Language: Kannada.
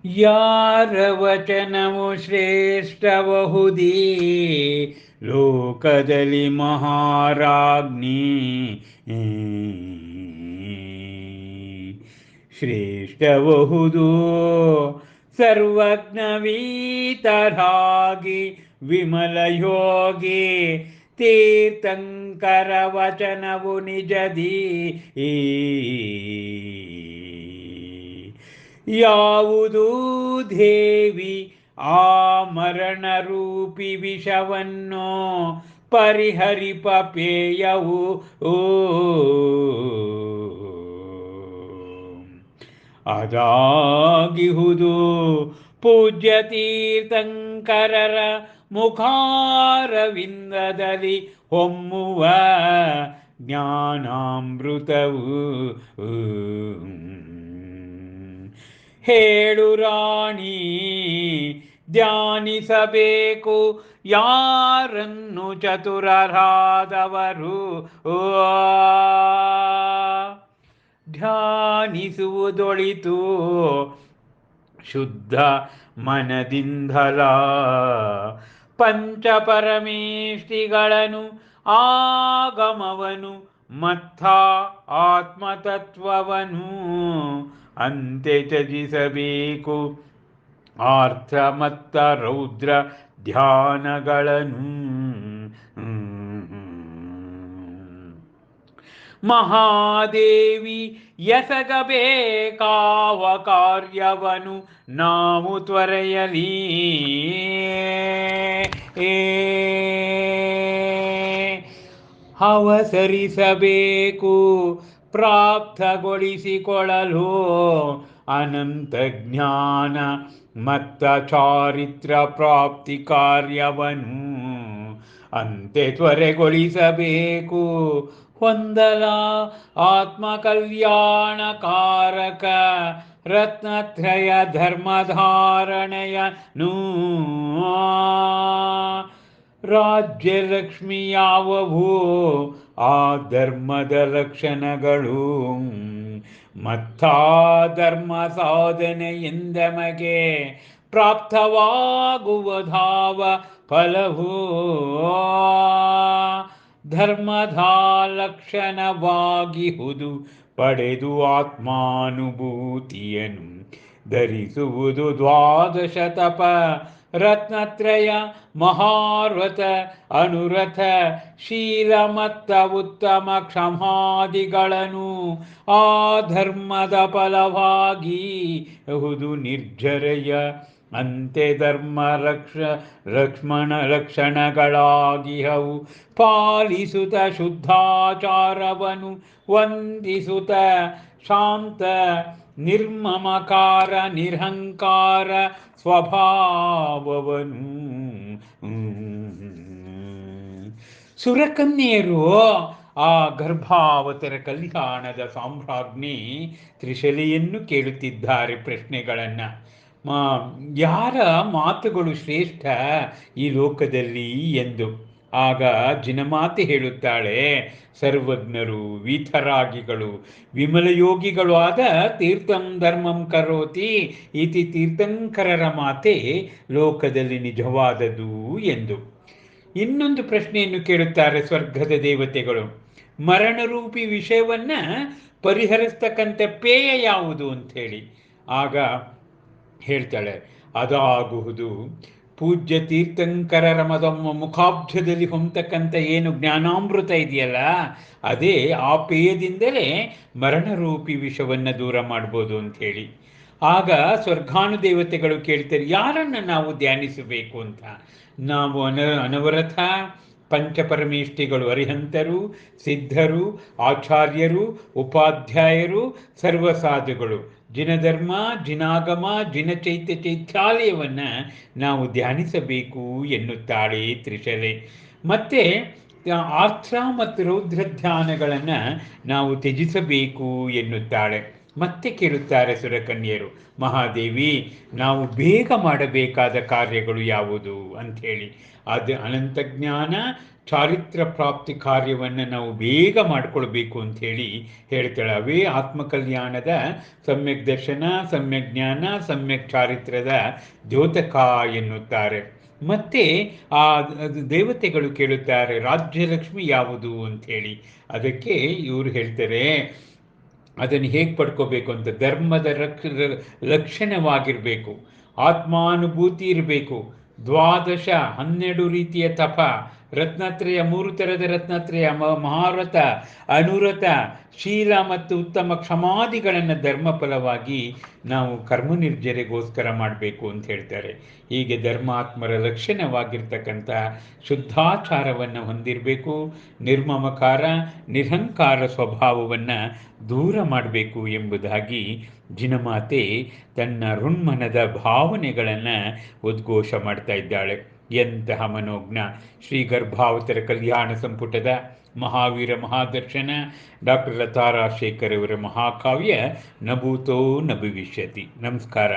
ಯಾರ ವಚನವು ಶ್ರೇಷ್ಠಬಹುದೀ ಲೋಕದಲ್ಲಿ ಮಹಾರಾಜ್ಞಿ ಶ್ರೇಷ್ಠಬಹುದು ಸರ್ವಜ್ಞವೀತರಾಗಿ ವಿಮಲ ಯೋಗಿ ತೀರ್ಥಂಕರ ವಚನವು ನಿಜದಿ ಯಾವುದು ದೇವಿ ಆ ಮರಣರೂಪಿ ವಿಷವನ್ನು ಪರಿಹರಿಪ ಪೇಯವು ಓ ಅದಾಗಿಹುದು ಪೂಜ್ಯ ತೀರ್ಥಂಕರರ ಮುಖಾರವಿಂದದಲ್ಲಿ ಹೊಮ್ಮುವ ಜ್ಞಾನಾಮೃತವು ಹೇಳು ರಾಣಿ ಧ್ಯಾನಿಸಬೇಕು ಯಾರನ್ನು ಚತುರರಾದವರು ಧ್ಯಾನಿಸುವುದೊಳಿತು ಶುದ್ಧ ಮನದಿಂದಲ ಪಂಚಪರಮೇಷ್ಠಿಗಳನ್ನು ಆಗಮವನು ಮತ್ತ ಆತ್ಮತತ್ವವನು ಅಂತೆ ತ್ಯಜಿಸಬೇಕು ಆರ್ಥ ಮತ್ತ ರೌದ್ರ ಧ್ಯಾನಗಳನ್ನು ಮಹಾದೇವಿ ಎಸಗಬೇಕಾವ ಕಾರ್ಯವನು ನಾವು ತ್ವರೆಯಲಿ ಅವಸರಿಸಬೇಕು ಪ್ರಾಪ್ತಗೊಳಿಸಿಕೊಳ್ಳಲು ಅನಂತ ಜ್ಞಾನ ಮತ್ತ ಚಾರಿತ್ರ ಪ್ರಾಪ್ತಿ ಕಾರ್ಯವನು ಅಂತೆ ತ್ವರೆಗೊಳಿಸಬೇಕು ಹೊಂದಲ ಆತ್ಮಕಲ್ಯಾಣಕಾರಕ ರತ್ನತ್ರಯ ಧರ್ಮಧಾರಣೆಯನು ರಾಜ್ಯಲಕ್ಷ್ಮಿ ಯಾವುವು ಆ ಧರ್ಮದ ಲಕ್ಷಣಗಳು ಮತ್ತ ಧರ್ಮ ಸಾಧನೆಯಿಂದಮಗೆ ಪ್ರಾಪ್ತವಾಗುವುದಾವ ಫಲವು ಧರ್ಮದ ಲಕ್ಷಣವಾಗಿಹುದು ಪಡೆದು ಆತ್ಮಾನುಭೂತಿಯನ್ನು ಧರಿಸುವುದು ದ್ವಾದಶ ತಪ ರತ್ನತ್ರಯ ಮಹಾರಥ ಅನುರಥ ಶೀಲ ಮತ್ತ ಉತ್ತಮ ಕ್ಷಮಾದಿಗಳನ್ನು ಆ ಧರ್ಮದ ಫಲವಾಗಿ ಹುದು ನಿರ್ಜರೆಯ ಅಂತೆ ಧರ್ಮ ಲಕ್ಷ್ಮಣ ಲಕ್ಷಣಗಳಾಗಿಹವು ಪಾಲಿಸುತ್ತ ಶುದ್ಧಾಚಾರವನು ವಂದಿಸುತ್ತ ಶಾಂತ ನಿರ್ಮಮಕಾರ ನಿರಹಂಕಾರ ಸ್ವಭಾವವನು ಸುರಕನ್ಯೆಯರು ಆ ಗರ್ಭಾವತರ ಕಲ್ಯಾಣದ ಸಾಮ್ರಾಜ್ಞಿ ತ್ರಿಶಲಿಯನ್ನು ಕೇಳುತ್ತಿದ್ದಾರೆ ಪ್ರಶ್ನೆಗಳನ್ನು. ಯಾರ ಮಾತುಗಳು ಶ್ರೇಷ್ಠ ಈ ಲೋಕದಲ್ಲಿ ಎಂದು. ಆಗ ಜಿನಮಾತೆ ಹೇಳುತ್ತಾಳೆ, ಸರ್ವಜ್ಞರು ವೀತರಾಗಿಗಳು ವಿಮಲಯೋಗಿಗಳು ಆದ ತೀರ್ಥಂ ಧರ್ಮಂ ಕರೋತಿ ಇತಿ ತೀರ್ಥಂಕರರ ಮಾತೆ ಲೋಕದಲ್ಲಿ ನಿಜವಾದದು ಎಂದು. ಇನ್ನೊಂದು ಪ್ರಶ್ನೆಯನ್ನು ಕೇಳುತ್ತಾರೆ ಸ್ವರ್ಗದ ದೇವತೆಗಳು, ಮರಣರೂಪಿ ವಿಷಯವನ್ನ ಪರಿಹರಿಸ್ತಕ್ಕಂಥ ಪೇಯ ಯಾವುದು ಅಂಥೇಳಿ. ಆಗ ಹೇಳ್ತಾಳೆ, ಅದಾಗುವುದು ಪೂಜ್ಯ ತೀರ್ಥಂಕರರ ಮುಖಾಬ್ಜದಲ್ಲಿ ಹೊಂತಕ್ಕಂಥ ಏನು ಜ್ಞಾನಾಮೃತ ಇದೆಯಲ್ಲ, ಅದೇ ಆ ಪೇಯದಿಂದಲೇ ಮರಣರೂಪಿ ವಿಷವನ್ನು ದೂರ ಮಾಡ್ಬೋದು ಅಂಥೇಳಿ. ಆಗ ಸ್ವರ್ಗಾನುದೇವತೆಗಳು ಕೇಳ್ತಾರೆ, ಯಾರನ್ನು ನಾವು ಧ್ಯಾನಿಸಬೇಕು ಅಂತ. ನಾವು ಅನವರತ ಪಂಚಪರಮೇಷ್ಠಿಗಳು, ಅರಿಹಂತರು, ಸಿದ್ಧರು, ಆಚಾರ್ಯರು, ಉಪಾಧ್ಯಾಯರು, ಸರ್ವಸಾಧುಗಳು, ಜಿನಧರ್ಮ, ಜಿನಾಗಮ, ಜಿನಚೈತ್ಯ ಚೈತ್ಯಾಲಯವನ್ನು ನಾವು ಧ್ಯಾನಿಸಬೇಕು ಎನ್ನುತ್ತಾಳೆ ತ್ರಿಶಲೆ. ಮತ್ತೆ ಆರ್ಥ ಮತ್ತು ರೌದ್ರ ಧ್ಯಾನಗಳನ್ನು ನಾವು ತ್ಯಜಿಸಬೇಕು ಎನ್ನುತ್ತಾಳೆ. ಮತ್ತೆ ಕೇಳುತ್ತಾರೆ ಸುರಕನ್ಯರು, ಮಹಾದೇವಿ ನಾವು ಬೇಗ ಮಾಡಬೇಕಾದ ಕಾರ್ಯಗಳು ಯಾವುದು ಅಂಥೇಳಿ. ಅದು ಅನಂತ ಜ್ಞಾನ ಚಾರಿತ್ರ ಪ್ರಾಪ್ತಿ ಕಾರ್ಯವನ್ನು ನಾವು ಬೇಗ ಮಾಡಿಕೊಳ್ಬೇಕು ಅಂಥೇಳಿ ಹೇಳ್ತಾಳೆ. ಅವೇ ಆತ್ಮಕಲ್ಯಾಣದ ಸಮ್ಯಕ್ ದರ್ಶನ, ಸಮ್ಯಕ್ ಜ್ಞಾನ, ಸಮ್ಯಕ್ ಚಾರಿತ್ರ್ಯದ ದ್ಯೋತಕ ಎನ್ನುತ್ತಾರೆ. ಮತ್ತೆ ಆ ದೇವತೆಗಳು ಕೇಳುತ್ತಾರೆ ರಾಜ್ಯಲಕ್ಷ್ಮಿ ಯಾವುದು ಅಂಥೇಳಿ. ಅದಕ್ಕೆ ಇವರು ಹೇಳ್ತಾರೆ ಅದನ್ನು ಹೇಗೆ ಪಡ್ಕೋಬೇಕು ಅಂತ. ಧರ್ಮದ ಲಕ್ಷಣವಾಗಿರಬೇಕು, ಆತ್ಮಾನುಭೂತಿ ಇರಬೇಕು, ದ್ವಾದಶ 12 ರೀತಿಯ ತಪ, ರತ್ನತ್ರಯ 3 ಥರದ ರತ್ನತ್ರಯ, ಮಹಾರಥ, ಅನುರಥ, ಶೀಲ ಮತ್ತು ಉತ್ತಮ ಕ್ಷಮಾದಿಗಳನ್ನು ಧರ್ಮಫಲವಾಗಿ ನಾವು ಕರ್ಮ ನಿರ್ಜರೆಗೋಸ್ಕರ ಮಾಡಬೇಕು ಅಂತ ಹೇಳ್ತಾರೆ. ಹೀಗೆ ಧರ್ಮಾತ್ಮರ ಲಕ್ಷಣವಾಗಿರ್ತಕ್ಕಂಥ ಶುದ್ಧಾಚಾರವನ್ನು ಹೊಂದಿರಬೇಕು. ನಿರ್ಮಮಕಾರ, ನಿರಹಂಕಾರ ಸ್ವಭಾವವನ್ನು ದೂರ ಮಾಡಬೇಕು ಎಂಬುದಾಗಿ ಜಿನಮಾತೆ ತನ್ನ ಋಣ್ಮನದ ಭಾವನೆಗಳನ್ನು ಉದ್ಘೋಷ ಮಾಡ್ತಾ ಇದ್ದಾಳೆ. ಎಂತಹ ಮನೋಜ್ಞ! ಶ್ರೀ ಗರ್ಭಾವತರ ಕಲ್ಯಾಣ ಸಂಪುಟದ ಮಹಾವೀರ ಮಹಾದರ್ಶನ ಡಾಕ್ಟರ್ ಲತಾ ರಾಜಶೇಖರ್ ಅವರ ಮಹಾಕಾವ್ಯ ನಭೂತೋ ನ ಭವಿಷ್ಯತಿ. ನಮಸ್ಕಾರ.